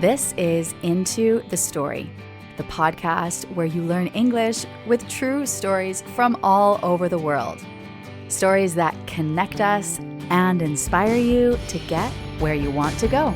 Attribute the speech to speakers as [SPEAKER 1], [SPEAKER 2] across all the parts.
[SPEAKER 1] This is Into the Story, the podcast where you learn English with true stories from all over the world. Stories that connect us and inspire you to get where you want to go.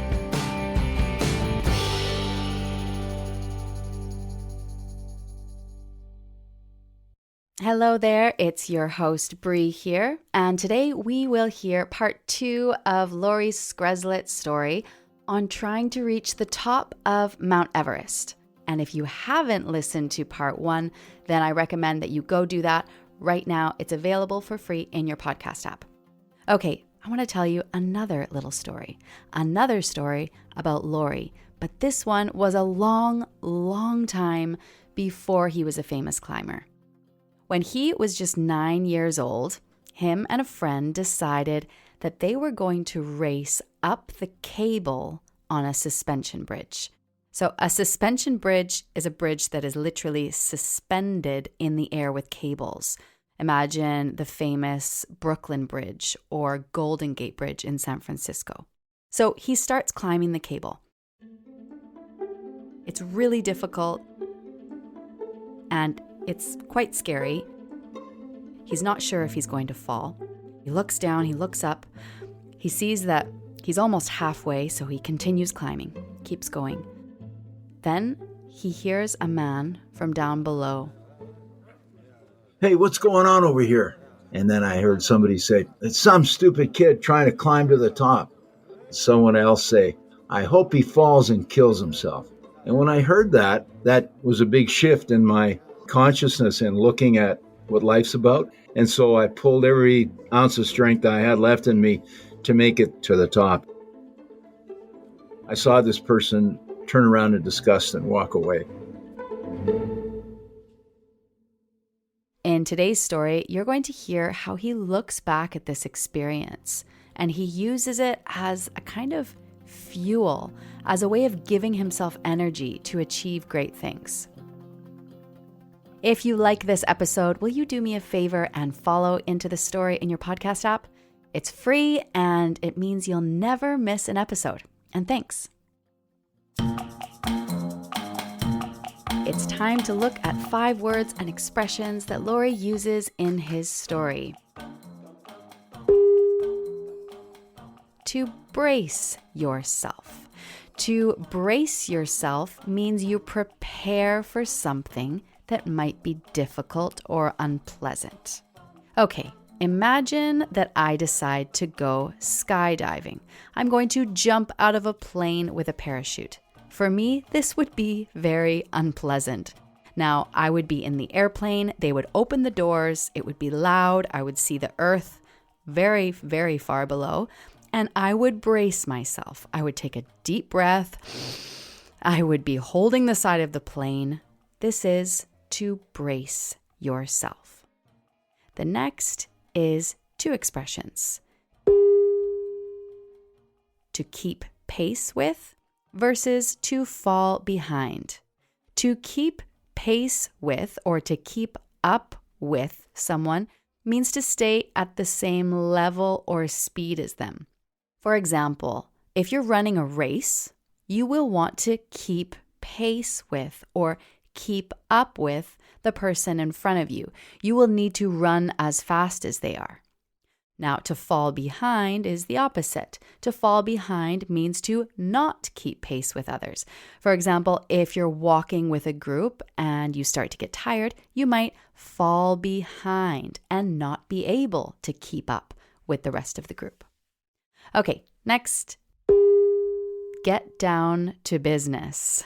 [SPEAKER 1] Hello there, it's your host Bree here, and today we will hear part 2 of Laurie Skreslet's story on trying to reach the top of Mount Everest. And if you haven't listened to part 1, then I recommend that you go do that right now. It's available for free in your podcast app. Okay, I want to tell you another little story. Another story about Laurie, but this one was a long time before he was a famous climber. When he was just 9 years old, him and a friend decided that they were going to race up the cable on a suspension bridge. So a suspension bridge is a bridge that is literally suspended in the air with cables. Imagine the famous Brooklyn Bridge or Golden Gate Bridge in San Francisco. So he starts climbing the cable. It's really difficult and it's quite scary. He's not sure if he's going to fall. He looks down, he looks up. He sees that he's almost halfway, so he continues climbing, keeps going. Then he hears a man from down below.
[SPEAKER 2] "Hey, what's going on over here?" And then I heard somebody say, "It's some stupid kid trying to climb to the top." Someone else say, "I hope he falls and kills himself." And when I heard that, that was a big shift in my consciousness and looking at what life's about. And so I pulled every ounce of strength I had left in me to make it to the top. I saw this person turn around in disgust and walk away.
[SPEAKER 1] In today's story, you're going to hear how he looks back at this experience and he uses it as a kind of fuel, as a way of giving himself energy to achieve great things. If you like this episode, will you do me a favor and follow Into the Story in your podcast app? It's free and it means you'll never miss an episode. And thanks. It's time to look at 5 words and expressions that Laurie uses in his story. To brace yourself. To brace yourself means you prepare for something that might be difficult or unpleasant. Okay, imagine that I decide to go skydiving. I'm going to jump out of a plane with a parachute. For me, this would be very unpleasant. Now, I would be in the airplane, they would open the doors, it would be loud, I would see the earth very, very far below, and I would brace myself. I would take a deep breath. I would be holding the side of the plane. This is to brace yourself. The next is 2 expressions. To keep pace with versus to fall behind. To keep pace with or to keep up with someone means to stay at the same level or speed as them. For example, if you're running a race, you will want to keep pace with or keep up with the person in front of you. You will need to run as fast as they are. Now, to fall behind is the opposite. To fall behind means to not keep pace with others. For example, if you're walking with a group and you start to get tired, you might fall behind and not be able to keep up with the rest of the group. Okay, next, get down to business.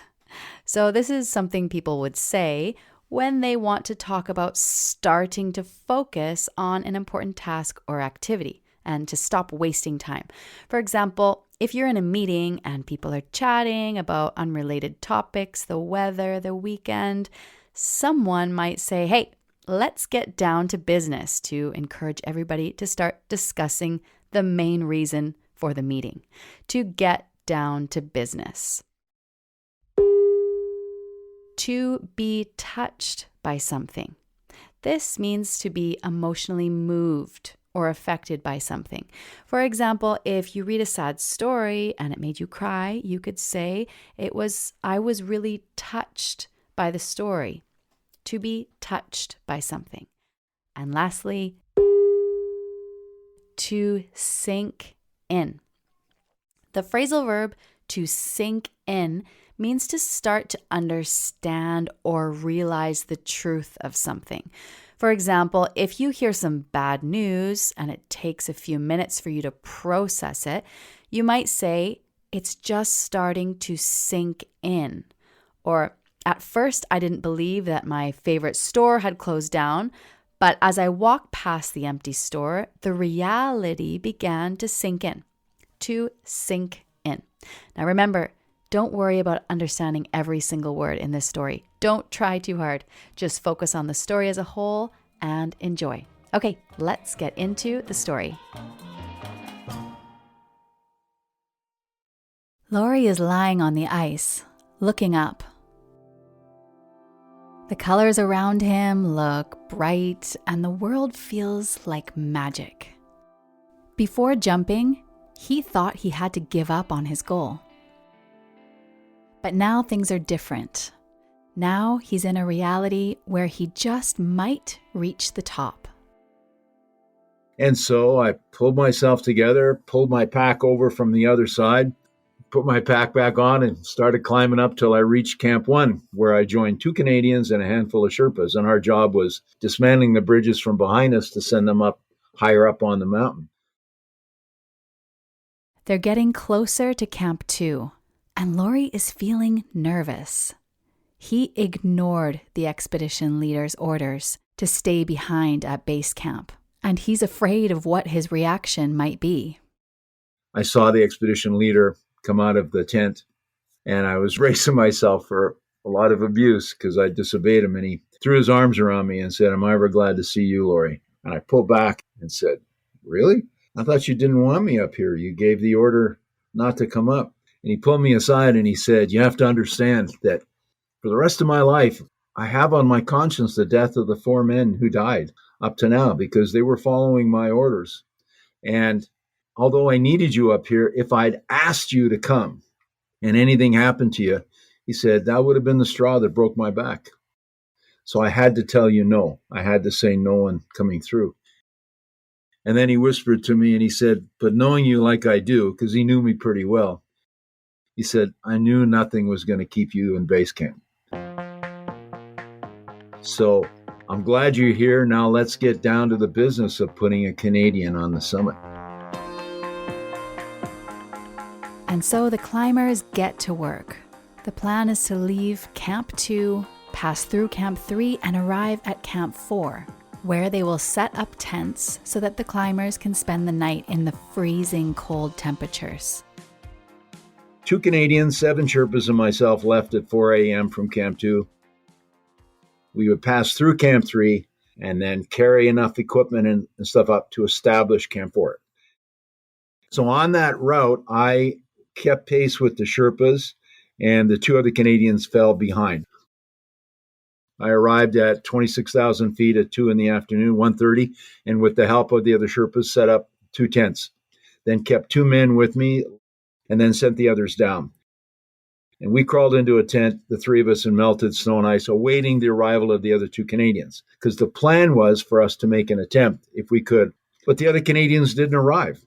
[SPEAKER 1] So this is something people would say when they want to talk about starting to focus on an important task or activity and to stop wasting time. For example, if you're in a meeting and people are chatting about unrelated topics, the weather, the weekend, someone might say, "Hey, let's get down to business," to encourage everybody to start discussing the main reason for the meeting. To get down to business. To be touched by something. This means to be emotionally moved or affected by something. For example, if you read a sad story and it made you cry, you could say I was really touched by the story. To be touched by something. And lastly, to sink in. The phrasal verb to sink in means to start to understand or realize the truth of something. For example, if you hear some bad news and it takes a few minutes for you to process it, you might say, it's just starting to sink in. Or, at first, I didn't believe that my favorite store had closed down, but as I walked past the empty store, the reality began to sink in. To sink in. Now remember, don't worry about understanding every single word in this story. Don't try too hard. Just focus on the story as a whole and enjoy. Okay, let's get into the story. Laurie is lying on the ice, looking up. The colors around him look bright and the world feels like magic. Before jumping, he thought he had to give up on his goal. But now things are different. Now he's in a reality where he just might reach the top.
[SPEAKER 2] And so I pulled myself together, pulled my pack over from the other side, put my pack back on and started climbing up till I reached Camp 1, where I joined 2 Canadians and a handful of Sherpas. And our job was dismantling the bridges from behind us to send them up higher up on the mountain.
[SPEAKER 1] They're getting closer to Camp 2, and Laurie is feeling nervous. He ignored the expedition leader's orders to stay behind at base camp, and he's afraid of what his reaction might be.
[SPEAKER 2] I saw the expedition leader come out of the tent, and I was bracing myself for a lot of abuse because I disobeyed him, and he threw his arms around me and said, "Am I ever glad to see you, Laurie?" And I pulled back and said, "Really? I thought you didn't want me up here. You gave the order not to come up." And he pulled me aside and he said, "You have to understand that for the rest of my life, I have on my conscience the death of the 4 men who died up to now because they were following my orders. And although I needed you up here, if I'd asked you to come and anything happened to you," he said, "that would have been the straw that broke my back. So I had to tell you no. I had to say no and coming through." And then he whispered to me and he said, "But knowing you like I do," because he knew me pretty well, he said, "I knew nothing was going to keep you in base camp. So I'm glad you're here. Now let's get down to the business of putting a Canadian on the summit."
[SPEAKER 1] And so the climbers get to work. The plan is to leave Camp 2, pass through Camp 3, and arrive at Camp 4, where they will set up tents so that the climbers can spend the night in the freezing cold temperatures.
[SPEAKER 2] 2 Canadians, 7 Sherpas, and myself left at 4 a.m. from Camp 2. We would pass through Camp 3 and then carry enough equipment and stuff up to establish Camp 4. So on that route, I kept pace with the Sherpas, and the 2 other Canadians fell behind. I arrived at 26,000 feet at 2 in the afternoon, 1:30, and with the help of the other Sherpas, set up 2 tents. Then kept 2 men with me, and then sent the others down. And we crawled into a tent, the 3 of us, in melted snow and ice, awaiting the arrival of the other 2 Canadians. Because the plan was for us to make an attempt, if we could. But the other Canadians didn't arrive.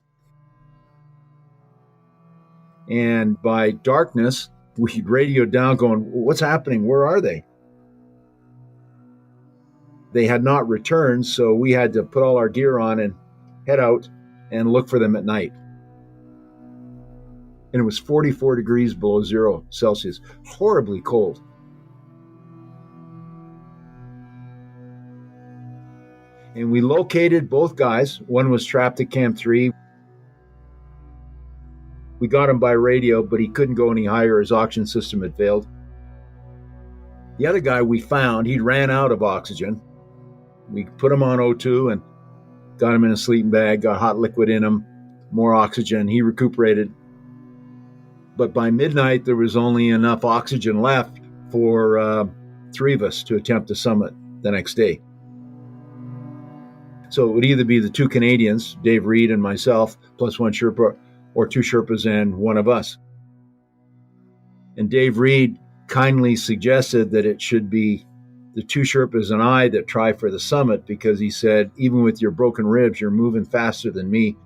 [SPEAKER 2] And by darkness, we radioed down going, "What's happening? Where are they?" They had not returned, so we had to put all our gear on and head out and look for them at night. And it was 44 degrees below 0 Celsius, horribly cold. And we located both guys. One was trapped at Camp 3. We got him by radio, but he couldn't go any higher. His oxygen system had failed. The other guy we found, he ran out of oxygen. We put him on O2 and got him in a sleeping bag, got hot liquid in him, more oxygen. He recuperated. But by midnight, there was only enough oxygen left for 3 of us to attempt the summit the next day. So it would either be the two Canadians, Dave Reed and myself, plus one Sherpa, or two Sherpas and one of us. And Dave Reed kindly suggested that it should be the two Sherpas and I that try for the summit, because he said, even with your broken ribs, you're moving faster than me.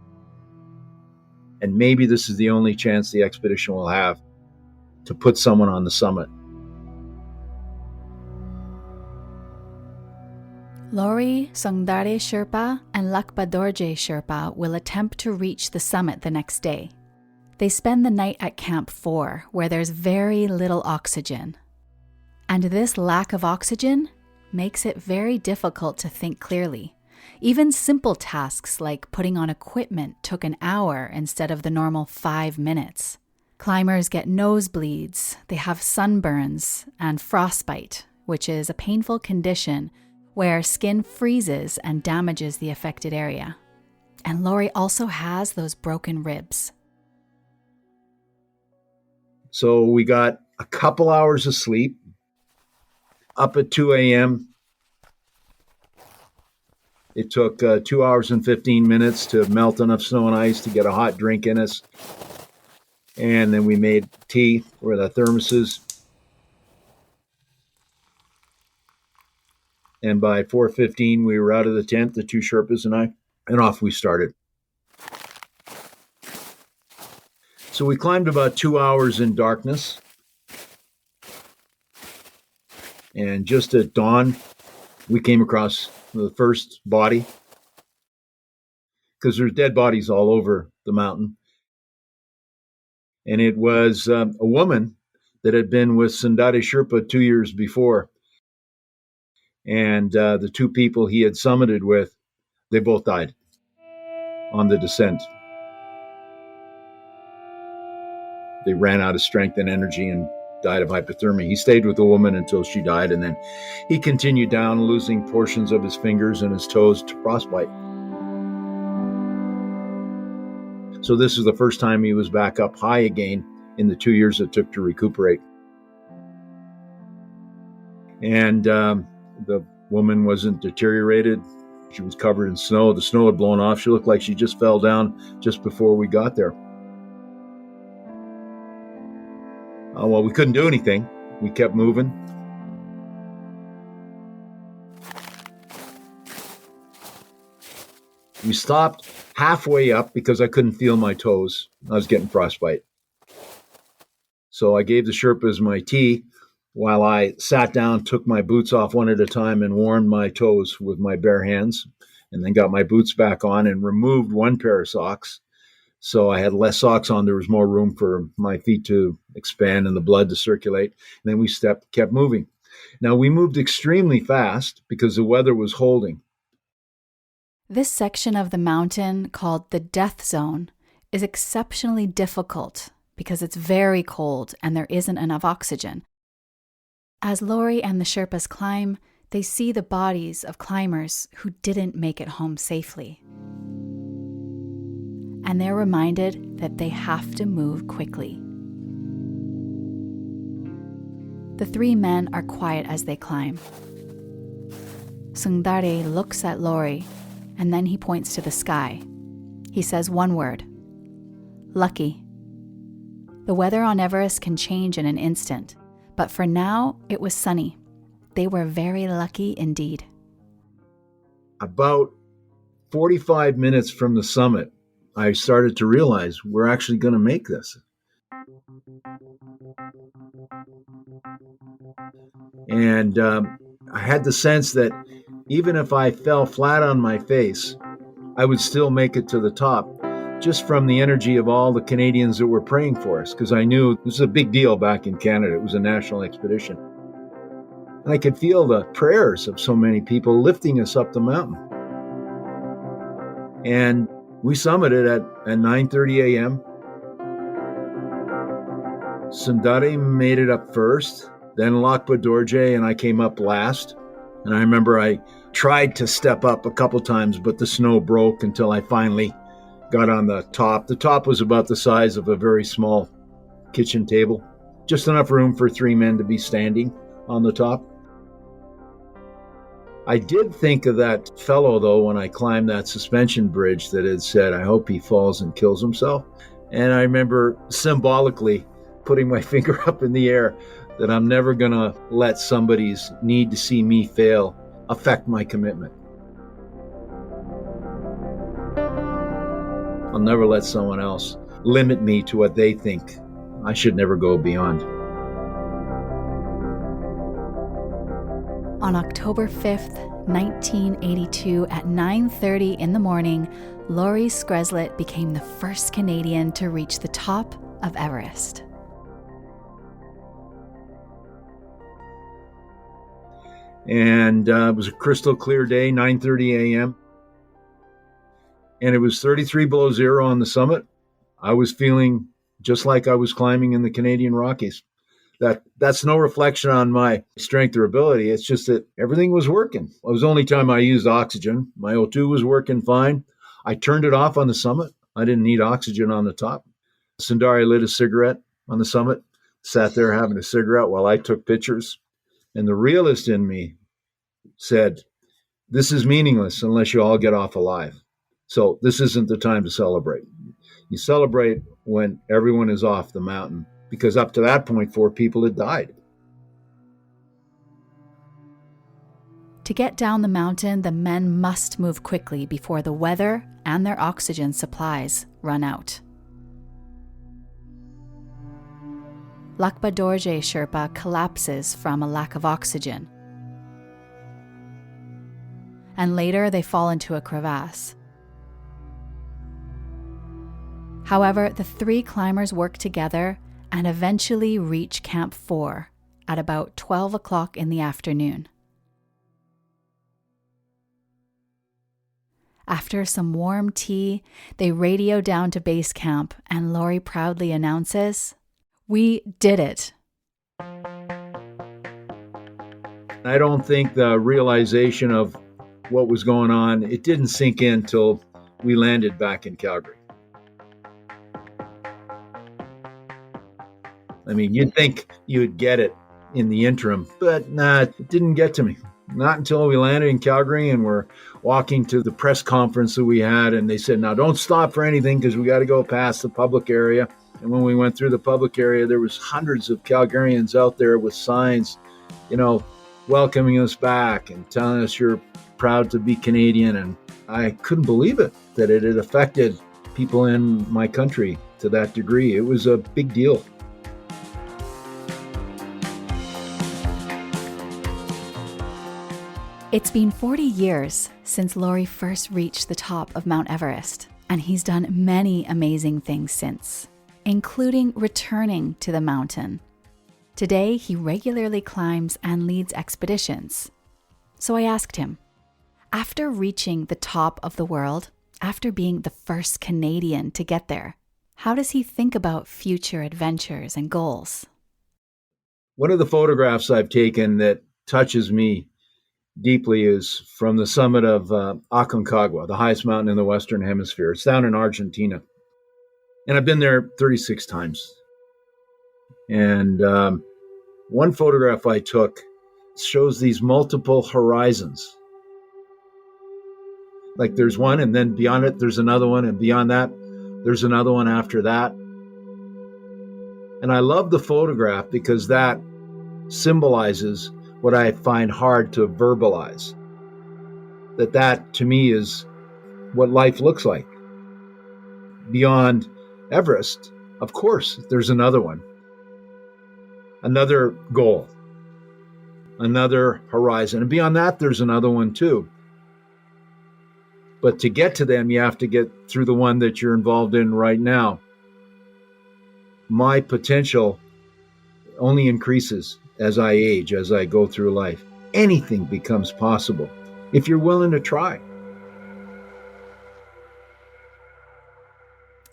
[SPEAKER 2] And maybe this is the only chance the expedition will have to put someone on the summit.
[SPEAKER 1] Laurie, Songdare Sherpa, and Lakpa Dorje Sherpa will attempt to reach the summit the next day. They spend the night at Camp 4, where there's very little oxygen. And this lack of oxygen makes it very difficult to think clearly. Even simple tasks like putting on equipment took an hour instead of the normal 5 minutes. Climbers get nosebleeds, they have sunburns, and frostbite, which is a painful condition where skin freezes and damages the affected area. And Laurie also has those broken ribs.
[SPEAKER 2] So we got a couple hours of sleep, up at 2 a.m. It took 2 hours and 15 minutes to melt enough snow and ice to get a hot drink in us. And then we made tea with the thermoses. And by 4:15, we were out of the tent, the two Sherpas and I, and off we started. So we climbed about 2 hours in darkness. And just at dawn, we came across the first body, because there's dead bodies all over the mountain. And it was a woman that had been with Sundari Sherpa 2 years before. And the two people he had summited with, they both died on the descent. They ran out of strength and energy and died of hypothermia. He stayed with the woman until she died, and then he continued down, losing portions of his fingers and his toes to frostbite. So this is the first time he was back up high again in the 2 years it took to recuperate. And the woman wasn't deteriorated. She was covered in snow. The snow had blown off. She looked like she just fell down just before we got there. Well, we couldn't do anything. We kept moving. We stopped halfway up because I couldn't feel my toes. I was getting frostbite. So I gave the Sherpas my tea while I sat down, took my boots off one at a time and warmed my toes with my bare hands, and then got my boots back on and removed one pair of socks. So I had less socks on. There was more room for my feet to expand and the blood to circulate. And then we kept moving. Now, we moved extremely fast because the weather was holding.
[SPEAKER 1] This section of the mountain, called the Death Zone, is exceptionally difficult because it's very cold and there isn't enough oxygen. As Laurie and the Sherpas climb, they see the bodies of climbers who didn't make it home safely. And they're reminded that they have to move quickly. The three men are quiet as they climb. Sungdare looks at Laurie, and then he points to the sky. He says one word: lucky. The weather on Everest can change in an instant, but for now, it was sunny. They were very lucky indeed.
[SPEAKER 2] About 45 minutes from the summit, I started to realize we're actually going to make this. And I had the sense that even if I fell flat on my face, I would still make it to the top, just from the energy of all the Canadians that were praying for us, because I knew this was a big deal back in Canada. It was a national expedition. And I could feel the prayers of so many people lifting us up the mountain. And we summited at 9:30 a.m. Sundari made it up first, then Lakpa Dorje and I came up last. And I remember I tried to step up a couple times, but the snow broke until I finally got on the top. The top was about the size of a very small kitchen table, just enough room for three men to be standing on the top. I did think of that fellow, though, when I climbed that suspension bridge that had said, I hope he falls and kills himself. And I remember symbolically putting my finger up in the air that I'm never going to let somebody's need to see me fail affect my commitment. I'll never let someone else limit me to what they think I should never go beyond.
[SPEAKER 1] On October 5th, 1982, at 9:30 in the morning, Laurie Skreslet became the first Canadian to reach the top of Everest.
[SPEAKER 2] And it was a crystal clear day, 9:30 a.m. And it was 33 below zero on the summit. I was feeling just like I was climbing in the Canadian Rockies. That's no reflection on my strength or ability. It's just that everything was working. It was the only time I used oxygen. My O2 was working fine. I turned it off on the summit. I didn't need oxygen on the top. Sundari lit a cigarette on the summit, sat there having a cigarette while I took pictures. And the realist in me said, this is meaningless unless you all get off alive. So this isn't the time to celebrate. You celebrate when everyone is off the mountain, because up to that point, 4 people had died.
[SPEAKER 1] To get down the mountain, the men must move quickly before the weather and their oxygen supplies run out. Lakpa Dorje Sherpa collapses from a lack of oxygen. And later they fall into a crevasse. However, the 3 climbers work together and eventually reach Camp 4 at about 12 o'clock in the afternoon. After some warm tea, they radio down to base camp, and Laurie proudly announces, "We did it."
[SPEAKER 2] I don't think the realization of what was going on, it didn't sink in till we landed back in Calgary. I mean, you'd think you'd get it in the interim, but nah, it didn't get to me. Not until we landed in Calgary and we're walking to the press conference that we had, and they said, now don't stop for anything because we got to go past the public area. And when we went through the public area, there was hundreds of Calgarians out there with signs, welcoming us back and telling us you're proud to be Canadian. And I couldn't believe it, that it had affected people in my country to that degree. It was a big deal.
[SPEAKER 1] It's been 40 years since Laurie first reached the top of Mount Everest, and he's done many amazing things since, including returning to the mountain. Today, he regularly climbs and leads expeditions. So I asked him, after reaching the top of the world, after being the first Canadian to get there, how does he think about future adventures and goals?
[SPEAKER 2] One of the photographs I've taken that touches me deeply is from the summit of Aconcagua, the highest mountain in the Western Hemisphere. It's down in Argentina. And I've been there 36 times. And one photograph I took shows these multiple horizons. Like there's one, and then beyond it, there's another one, and beyond that, there's another one after that. And I love the photograph because that symbolizes what I find hard to verbalize. That to me is what life looks like. Beyond Everest, of course, there's another one. Another goal. Another horizon. And beyond that, there's another one too. But to get to them, you have to get through the one that you're involved in right now. My potential only increases as I age, as I go through life. Anything becomes possible if you're willing to try.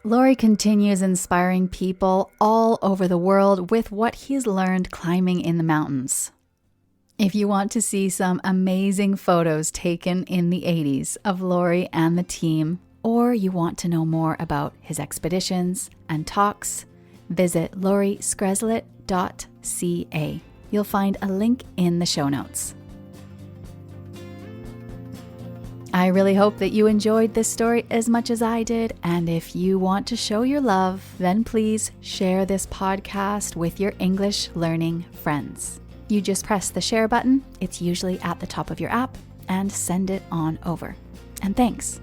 [SPEAKER 1] Laurie continues inspiring people all over the world with what he's learned climbing in the mountains. If you want to see some amazing photos taken in the 80s of Laurie and the team, or you want to know more about his expeditions and talks, visit laurieskreslet.ca. You'll find a link in the show notes. I really hope that you enjoyed this story as much as I did, and if you want to show your love, then please share this podcast with your English learning friends. You just press the share button, it's usually at the top of your app, and send it on over. And thanks.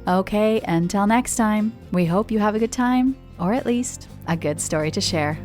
[SPEAKER 1] Okay, until next time, we hope you have a good time, or at least a good story to share.